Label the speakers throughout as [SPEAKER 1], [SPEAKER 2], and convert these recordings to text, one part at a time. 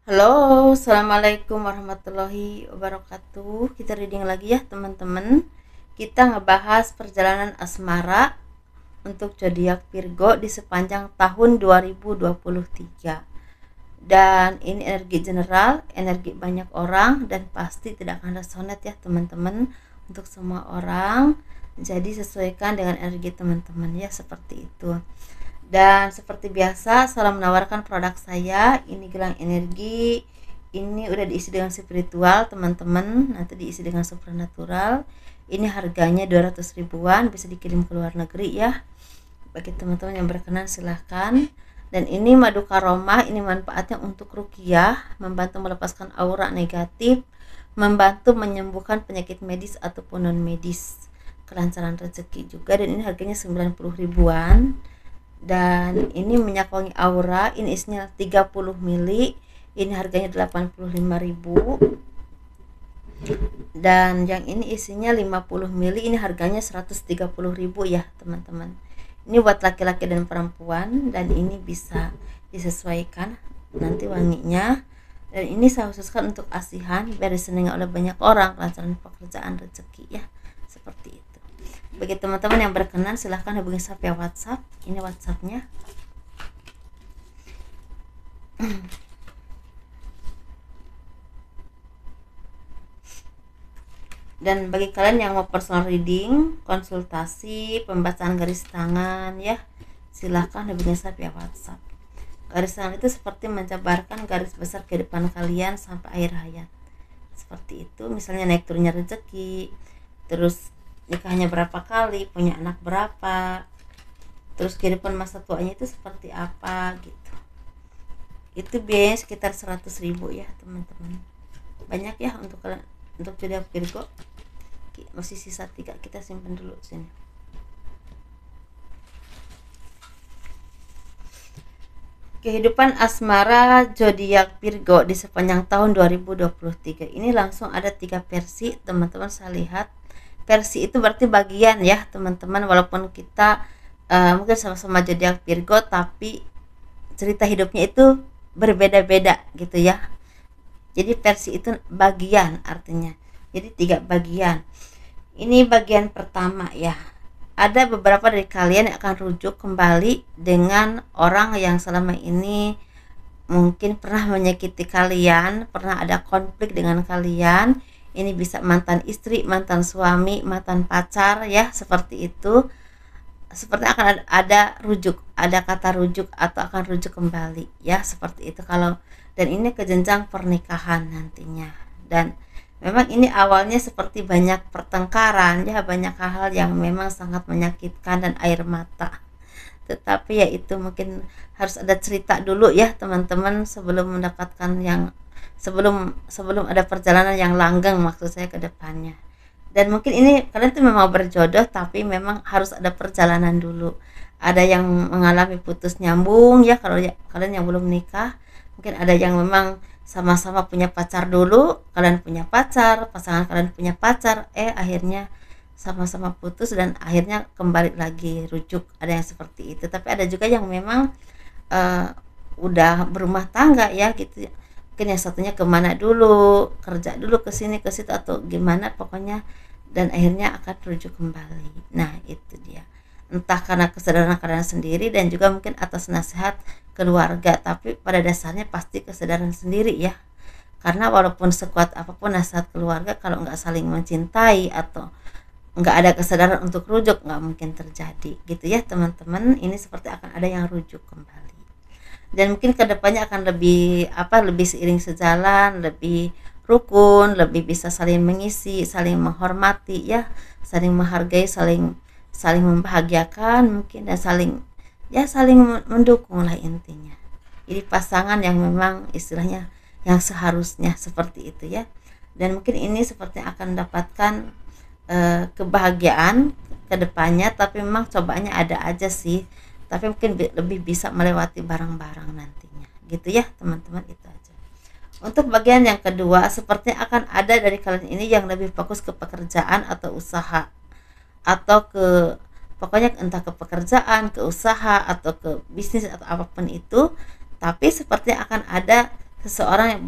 [SPEAKER 1] Halo, assalamualaikum warahmatullahi wabarakatuh. Kita reading lagi ya teman-teman. Kita ngebahas perjalanan asmara untuk zodiak Virgo di sepanjang tahun 2023. Dan ini energi general, energi banyak orang, dan pasti tidak akan resonate ya teman-teman untuk semua orang. Jadi sesuaikan dengan energi teman-teman ya, seperti itu. Dan seperti biasa selalu menawarkan produk saya. Ini gelang energi, ini udah diisi dengan spiritual teman-teman, nanti diisi dengan supernatural. Ini harganya 200 ribuan, bisa dikirim ke luar negeri ya. Bagi teman-teman yang berkenan silahkan. Dan ini madu karoma, ini manfaatnya untuk ruqyah, membantu melepaskan aura negatif, membantu menyembuhkan penyakit medis ataupun non medis, kelancaran rezeki juga. Dan ini harganya 90 ribuan. Dan ini minyak wangi aura, ini isinya 30 mili, ini harganya 85.000. Dan yang ini isinya 50 mili, ini harganya 130.000 ya teman-teman. Ini buat laki-laki dan perempuan, dan ini bisa disesuaikan nanti wanginya. Dan ini saya khususkan untuk asihan biar disenangi oleh banyak orang, kelancaran pekerjaan, rezeki ya, seperti itu. Bagi teman-teman yang berkenan silahkan hubungi saya via WhatsApp. Ini WhatsAppnya. Dan bagi kalian yang mau personal reading, konsultasi, pembacaan garis tangan ya, silahkan hubungi saya via WhatsApp. Garis tangan itu seperti menjabarkan garis besar kehidupan kalian sampai akhir hayat. Seperti itu, misalnya naik turunnya rezeki, terus nikahnya berapa kali, punya anak berapa, terus kehidupan masa tuanya itu seperti apa gitu. Itu biayanya sekitar 100 ribu ya teman-teman. Banyak ya untuk kalian, untuk zodiak Virgo. Masih sisa 3, kita simpan dulu sini. Kehidupan asmara zodiak Virgo di sepanjang tahun 2023. Ini langsung ada 3 versi teman-teman. Saya lihat versi itu berarti bagian ya teman-teman, walaupun kita mungkin sama-sama zodiak Virgo tapi cerita hidupnya itu berbeda-beda gitu ya. Jadi versi itu bagian artinya, jadi 3 bagian. Ini bagian pertama ya, ada beberapa dari kalian yang akan rujuk kembali dengan orang yang selama ini mungkin pernah menyakiti kalian, pernah ada konflik dengan kalian. Ini bisa mantan istri, mantan suami, mantan pacar ya, seperti itu. Seperti akan ada rujuk, ada kata rujuk atau akan rujuk kembali ya, seperti itu kalau. Dan ini ke jenjang pernikahan nantinya. Dan memang ini awalnya seperti banyak pertengkaran ya, banyak hal-hal yang memang sangat menyakitkan dan air mata. Tetapi ya itu mungkin harus ada cerita dulu ya teman-teman sebelum mendapatkan yang sebelum ada perjalanan yang langgeng, maksud saya ke depannya. Dan mungkin ini kalian tuh memang berjodoh tapi memang harus ada perjalanan dulu. Ada yang mengalami putus nyambung ya, kalau ya, kalian yang belum nikah. Mungkin ada yang memang sama-sama punya pacar dulu, kalian punya pacar, pasangan kalian punya pacar, akhirnya sama-sama putus dan akhirnya kembali lagi rujuk. Ada yang seperti itu, tapi ada juga yang memang udah berumah tangga ya gitu. Mungkin yang satunya kemana dulu, kerja dulu ke sini ke situ atau gimana pokoknya, dan akhirnya akan rujuk kembali. Nah itu dia, entah karena kesadaran kalian sendiri dan juga mungkin atas nasihat keluarga, tapi pada dasarnya pasti kesadaran sendiri ya. Karena walaupun sekuat apapun nasihat keluarga, kalau nggak saling mencintai atau nggak ada kesadaran untuk rujuk, nggak mungkin terjadi gitu ya teman-teman. Ini seperti akan ada yang rujuk kembali, dan mungkin kedepannya akan lebih seiring sejalan, lebih rukun, lebih bisa saling mengisi, saling menghormati ya, saling menghargai, saling membahagiakan mungkin, dan saling mendukung lah intinya. Jadi pasangan yang memang istilahnya yang seharusnya seperti itu ya. Dan mungkin ini seperti akan mendapatkan kebahagiaan kedepannya, tapi memang cobaannya ada aja sih, tapi mungkin lebih bisa melewati barang-barang nantinya gitu ya teman-teman. Itu aja. Untuk bagian yang kedua, sepertinya akan ada dari kalian ini yang lebih fokus ke pekerjaan atau usaha, atau ke pokoknya entah ke pekerjaan, ke usaha, atau ke bisnis atau apapun itu. Tapi sepertinya akan ada seseorang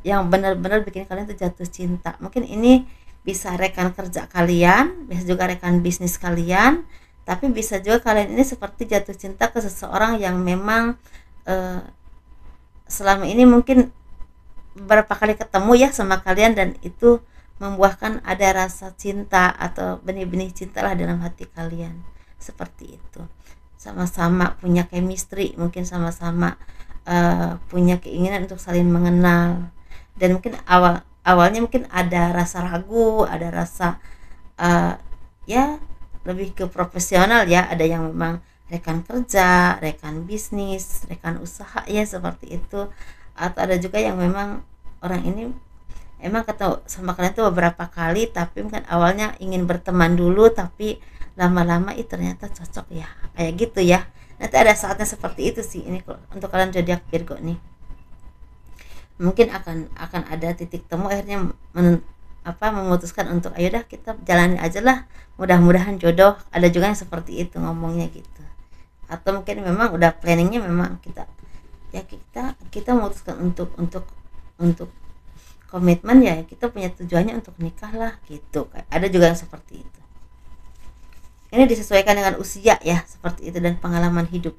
[SPEAKER 1] yang benar-benar bikin kalian tuh jatuh cinta. Mungkin ini bisa rekan kerja kalian, bisa juga rekan bisnis kalian, tapi bisa juga kalian ini seperti jatuh cinta ke seseorang yang memang eh, selama ini mungkin beberapa kali ketemu ya sama kalian, dan itu membuahkan ada rasa cinta atau benih-benih cinta lah dalam hati kalian. Seperti itu, sama-sama punya chemistry, mungkin sama-sama punya keinginan untuk saling mengenal, dan mungkin awalnya mungkin ada rasa ragu, ada rasa eh, ya lebih ke profesional ya, ada yang memang rekan kerja, rekan bisnis, rekan usaha ya seperti itu, atau ada juga yang memang orang ini emang ketemu sama kalian tuh beberapa kali, tapi mungkin awalnya ingin berteman dulu, tapi lama-lama ternyata cocok ya, kayak gitu ya. Nanti ada saatnya seperti itu sih ini untuk kalian zodiak Virgo nih. Mungkin akan ada titik temu akhirnya memutuskan untuk ayo dah kita jalani aja lah, mudah-mudahan jodoh. Ada juga yang seperti itu ngomongnya gitu, atau mungkin memang udah planningnya memang kita memutuskan untuk komitmen, ya kita punya tujuannya untuk nikah lah gitu. Ada juga yang seperti itu. Ini disesuaikan dengan usia ya seperti itu, dan pengalaman hidup,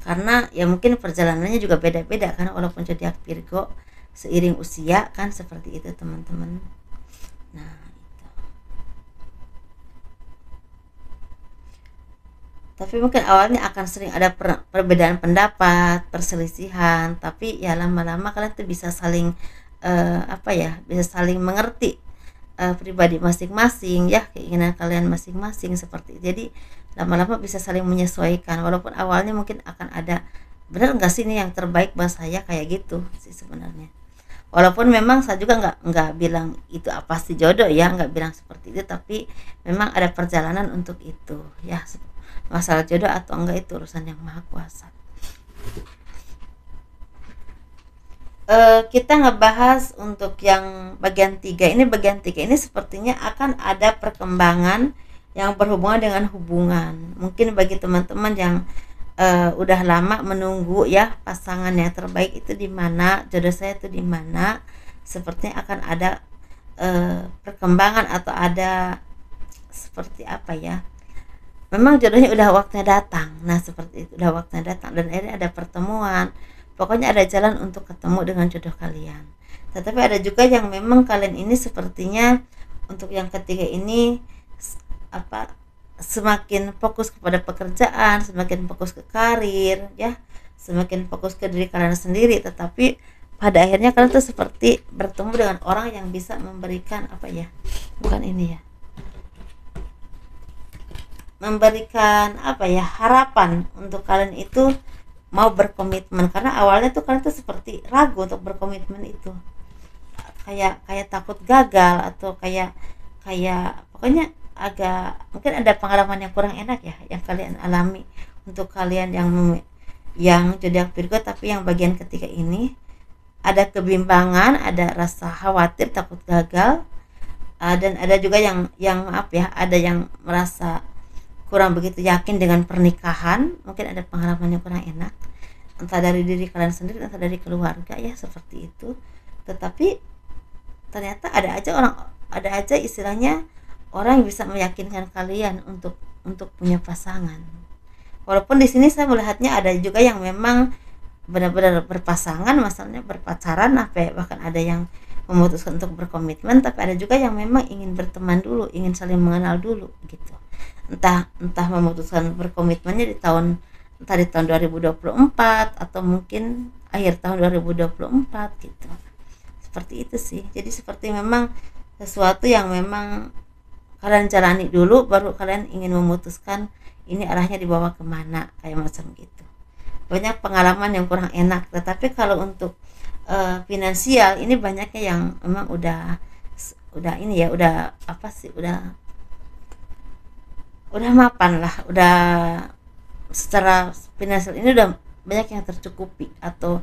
[SPEAKER 1] karena ya mungkin perjalanannya juga beda-beda kan, walaupun zodiak Virgo seiring usia kan seperti itu teman-teman. Nah itu. Tapi mungkin awalnya akan sering ada perbedaan pendapat, perselisihan, tapi ya lama-lama kalian tuh bisa saling bisa saling mengerti pribadi masing-masing ya, keinginan kalian masing-masing seperti itu. Jadi lama-lama bisa saling menyesuaikan, walaupun awalnya mungkin akan ada benar nggak sih ini yang terbaik buat saya, kayak gitu sih sebenarnya. Walaupun memang saya juga nggak bilang itu apa sih jodoh ya, nggak bilang seperti itu, tapi memang ada perjalanan untuk itu ya. Masalah jodoh atau enggak itu urusan yang maha kuasa. Kita ngebahas untuk yang bagian 3 ini. Bagian 3 ini sepertinya akan ada perkembangan yang berhubungan dengan hubungan. Mungkin bagi teman-teman yang udah lama menunggu ya pasangan yang terbaik itu di mana, jodoh saya itu di mana, sepertinya akan ada perkembangan atau ada seperti apa ya, memang jodohnya udah waktunya datang. Nah seperti itu, udah waktunya datang, dan akhirnya ada pertemuan. Pokoknya ada jalan untuk ketemu dengan jodoh kalian. Tetapi ada juga yang memang kalian ini sepertinya untuk yang ketiga ini semakin fokus kepada pekerjaan, semakin fokus ke karir ya, semakin fokus ke diri kalian sendiri. Tetapi pada akhirnya kalian tuh seperti bertemu dengan orang yang bisa memberikan memberikan harapan untuk kalian itu mau berkomitmen. Karena awalnya tuh kalian tuh seperti ragu untuk berkomitmen itu, kayak takut gagal, atau kayak pokoknya agak mungkin ada pengalaman yang kurang enak ya yang kalian alami. Untuk kalian yang zodiak Virgo tapi yang bagian ketiga ini ada kebimbangan, ada rasa khawatir, takut gagal, dan ada juga yang ada yang merasa kurang begitu yakin dengan pernikahan. Mungkin ada pengalaman yang kurang enak, entah dari diri kalian sendiri, entah dari keluarga ya seperti itu. Tetapi ternyata ada aja istilahnya orang yang bisa meyakinkan kalian untuk punya pasangan. Walaupun di sini saya melihatnya ada juga yang memang benar-benar berpasangan, masalahnya berpacaran bahkan ada yang memutuskan untuk berkomitmen, tapi ada juga yang memang ingin berteman dulu, ingin saling mengenal dulu gitu. Entah memutuskan berkomitmennya entah di tahun 2024 atau mungkin akhir tahun 2024 gitu. Seperti itu sih. Jadi seperti memang sesuatu yang memang kalian jalani dulu, baru kalian ingin memutuskan ini arahnya dibawa kemana, kayak macam gitu. Banyak pengalaman yang kurang enak. Tetapi kalau untuk finansial ini banyaknya yang memang udah mapan lah, udah secara finansial ini udah banyak yang tercukupi atau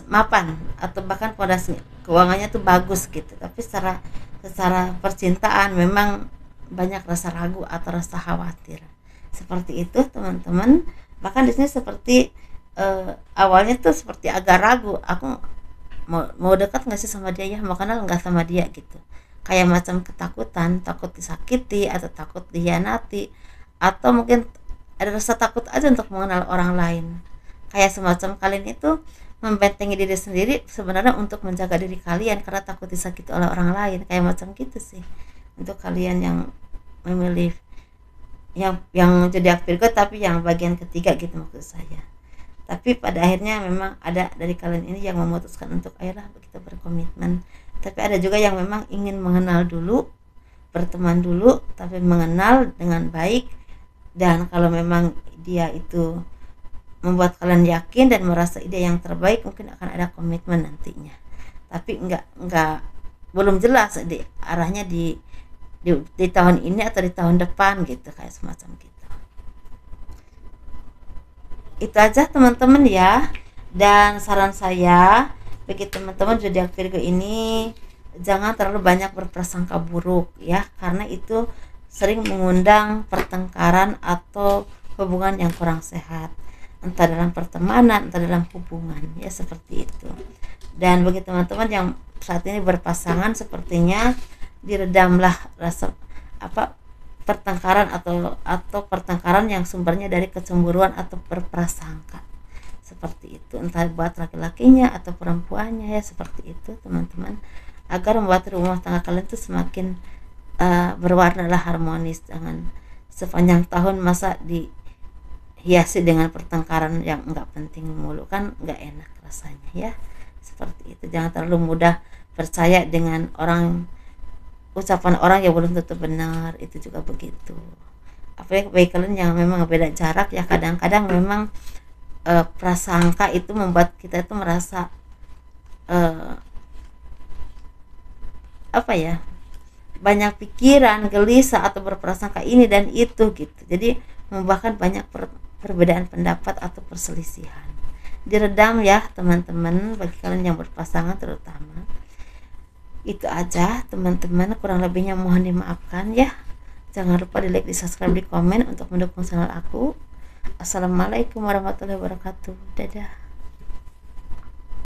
[SPEAKER 1] mapan, atau bahkan fondasi keuangannya tuh bagus gitu. Tapi secara percintaan memang banyak rasa ragu atau rasa khawatir. Seperti itu teman-teman. Bahkan di sini seperti awalnya tuh seperti agak ragu, aku mau dekat nggak sih sama dia, ya mau kenal nggak sama dia gitu. Kayak macam ketakutan, takut disakiti atau takut dikhianati, atau mungkin ada rasa takut aja untuk mengenal orang lain. Kayak semacam kalian itu membentengi diri sendiri sebenarnya untuk menjaga diri kalian karena takut disakiti oleh orang lain, kayak macam gitu sih. Untuk kalian yang memilih yang zodiak Virgo tapi yang bagian ketiga gitu maksud saya. Tapi pada akhirnya memang ada dari kalian ini yang memutuskan untuk ayolah kita berkomitmen, tapi ada juga yang memang ingin mengenal dulu, berteman dulu, tapi mengenal dengan baik. Dan kalau memang dia itu membuat kalian yakin dan merasa ide yang terbaik, mungkin akan ada komitmen nantinya. Tapi enggak belum jelas di arahnya di tahun ini atau di tahun depan gitu, kayak semacam gitu. Itu aja teman-teman ya. Dan saran saya bagi teman-teman zodiak Virgo ini, jangan terlalu banyak berprasangka buruk ya, karena itu sering mengundang pertengkaran atau hubungan yang kurang sehat, entah dalam pertemanan, entah dalam hubungan ya, seperti itu. Dan bagi teman-teman yang saat ini berpasangan, sepertinya diredamlah rasa pertengkaran atau pertengkaran yang sumbernya dari kecemburuan atau berprasangka, seperti itu, entah buat laki-lakinya atau perempuannya ya, seperti itu teman-teman, agar membuat rumah tangga kalian itu semakin berwarna lah, harmonis. Jangan sepanjang tahun masa dihiasi dengan pertengkaran yang enggak penting mulu, kan enggak enak rasanya ya, seperti itu. Jangan terlalu mudah percaya dengan ucapan orang yang belum tentu benar, itu juga begitu. Apalagi bagi kalian yang memang beda jarak ya, kadang-kadang memang prasangka itu membuat kita itu merasa banyak pikiran, gelisah atau berprasangka ini dan itu gitu. Jadi membuahkan banyak perbedaan pendapat atau perselisihan. Diredam ya teman-teman, bagi kalian yang berpasangan terutama. Itu aja teman-teman, kurang lebihnya mohon dimaafkan ya. Jangan lupa di like, di subscribe, di komen untuk mendukung channel aku. Assalamualaikum warahmatullahi wabarakatuh. Dadah.